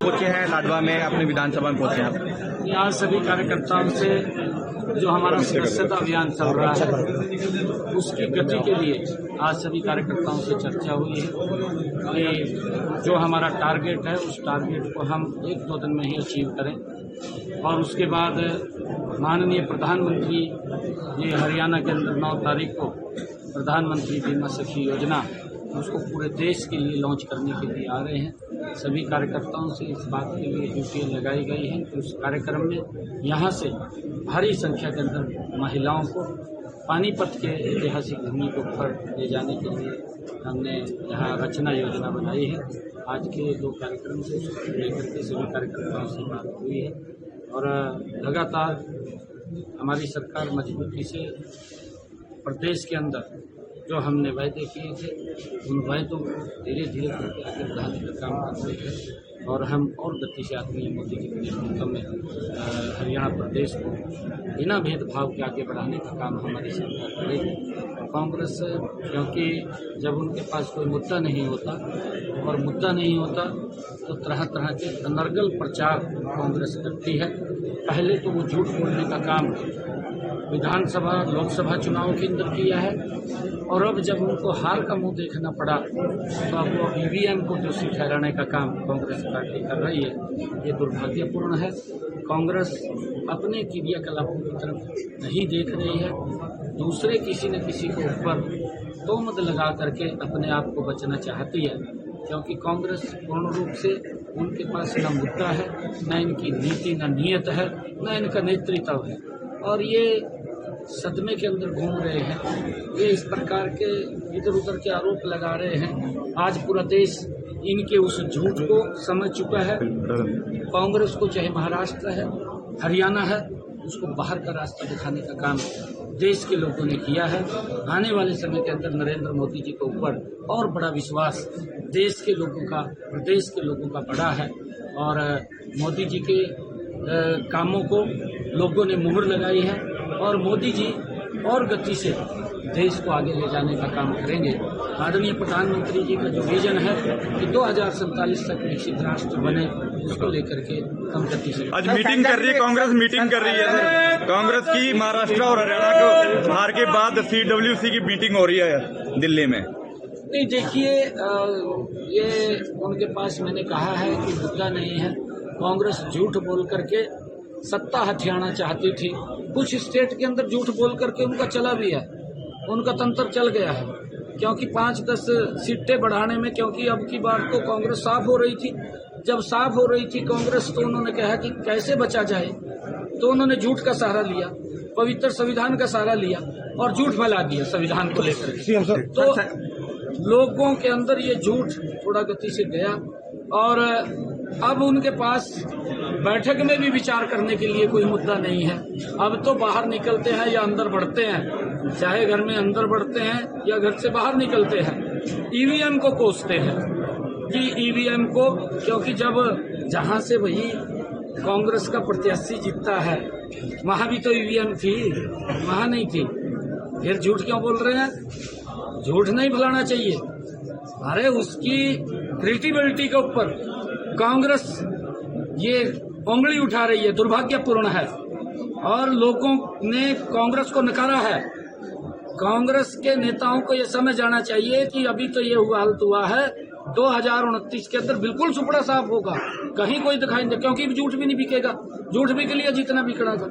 पहुंचे हैं लाडवा में, अपने विधानसभा में पहुंचे हैं आप? यहाँ सभी कार्यकर्ताओं से जो हमारा सदस्यता अभियान चल रहा है उसकी गति के लिए आज सभी कार्यकर्ताओं से चर्चा हुई है कि जो हमारा टारगेट है उस टारगेट को हम 1-2 दिन में ही अचीव करें। और उसके बाद माननीय प्रधानमंत्री ये हरियाणा के अंदर 9 तारीख को प्रधानमंत्री बीमा सखी योजना उसको पूरे देश के लिए लॉन्च करने के लिए आ रहे हैं। सभी कार्यकर्ताओं से इस बात के लिए ड्यूटी लगाई गई है कि उस कार्यक्रम में यहाँ से भारी संख्या के अंदर महिलाओं को पानीपत के ऐतिहासिक भूमि को ऊपर ले जाने के लिए हमने यहाँ रचना योजना बनाई है। आज के 2 कार्यक्रम से लेकर के सभी कार्यकर्ताओं से बात हुई है और लगातार हमारी सरकार मजबूती से प्रदेश के अंदर जो हमने वायदे किए थे उन वायदों को धीरे धीरे करके आगे बढ़ाने का काम कर रहे हैं और हम और गति से आदमी मोदी जी के नेतृत्व में हरियाणा प्रदेश को बिना भेदभाव के आगे बढ़ाने का काम हमारी सरकार करेगी। कांग्रेस क्योंकि जब उनके पास कोई मुद्दा नहीं होता और मुद्दा नहीं होता तो तरह तरह के अनर्गल प्रचार कांग्रेस करती है। पहले तो वो झूठ बोलने का काम विधानसभा लोकसभा चुनाव के अंदर किया है और अब जब उनको हार का मुंह देखना पड़ा तो अब वो ईवीएम को दोषी ठहराने का काम कांग्रेस पार्टी कर रही है। ये दुर्भाग्यपूर्ण है। कांग्रेस अपने क्रियाकलापों की तरफ नहीं देख रही है, दूसरे किसी न किसी के ऊपर तोहमत लगा करके अपने आप को बचना चाहती है क्योंकि कांग्रेस पूर्ण रूप से उनके पास न मुद्दा है, न इनकी नीति, न नीयत है, न इनका नेतृत्व है और ये सदमे के अंदर घूम रहे हैं। ये इस प्रकार के इधर उधर के आरोप लगा रहे हैं। आज पूरा देश इनके उस झूठ को समझ चुका है। कांग्रेस को चाहे महाराष्ट्र है, हरियाणा है, उसको बाहर का रास्ता दिखाने का काम देश के लोगों ने किया है। आने वाले समय के अंदर नरेंद्र मोदी जी के ऊपर और बड़ा विश्वास देश के लोगों का, प्रदेश के लोगों का बड़ा है और मोदी जी के कामों को लोगों ने मुहर लगाई है और मोदी जी और गति से देश को आगे ले जाने का काम करेंगे। आदरणीय प्रधानमंत्री जी का जो विजन है कि 2047 तक विकसित राष्ट्र बने, उसको लेकर के हम गति से आज मीटिंग कर रही है कांग्रेस, मीटिंग कर रही है सर। कांग्रेस की महाराष्ट्र और हरियाणा को हार के बाद CWC की मीटिंग हो रही है दिल्ली में। नहीं, देखिए ये उनके पास मैंने कहा है कि मुद्दा नहीं है। कांग्रेस झूठ बोल करके सत्ता हथियाना चाहती थी। कुछ स्टेट के अंदर झूठ बोल करके उनका चला भी है, उनका तंत्र चल गया है क्योंकि 5-10 सीटें बढ़ाने में, क्योंकि अब की बार तो कांग्रेस साफ हो रही थी। जब साफ हो रही थी कांग्रेस तो उन्होंने कहा कि कैसे बचा जाए, तो उन्होंने झूठ का सहारा लिया, पवित्र संविधान का सहारा लिया और झूठ फैला दिया संविधान को लेकर। तो लोगों के अंदर ये झूठ थोड़ा गति से गया और अब उनके पास बैठक में भी विचार करने के लिए कोई मुद्दा नहीं है। अब तो बाहर निकलते हैं या अंदर बढ़ते हैं, चाहे घर में अंदर बढ़ते हैं या घर से बाहर निकलते हैं, ईवीएम को कोसते हैं कि ईवीएम को, क्योंकि जब जहां से वही कांग्रेस का प्रत्याशी जीतता है वहां भी तो ईवीएम थी, वहां नहीं थी। फिर झूठ क्यों बोल रहे हैं? झूठ नहीं फैलाना चाहिए। अरे उसकी क्रेडिबिलिटी के ऊपर कांग्रेस ये उंगली उठा रही है, दुर्भाग्यपूर्ण है और लोगों ने कांग्रेस को नकारा है। कांग्रेस के नेताओं को ये समझ आना चाहिए कि अभी तो ये हालत हुआ है, 2029 के अंदर बिल्कुल सुपड़ा साफ होगा, कहीं कोई दिखाई नहीं, क्योंकि झूठ भी नहीं बिकेगा। झूठ बिक लिया जितना बिकना था।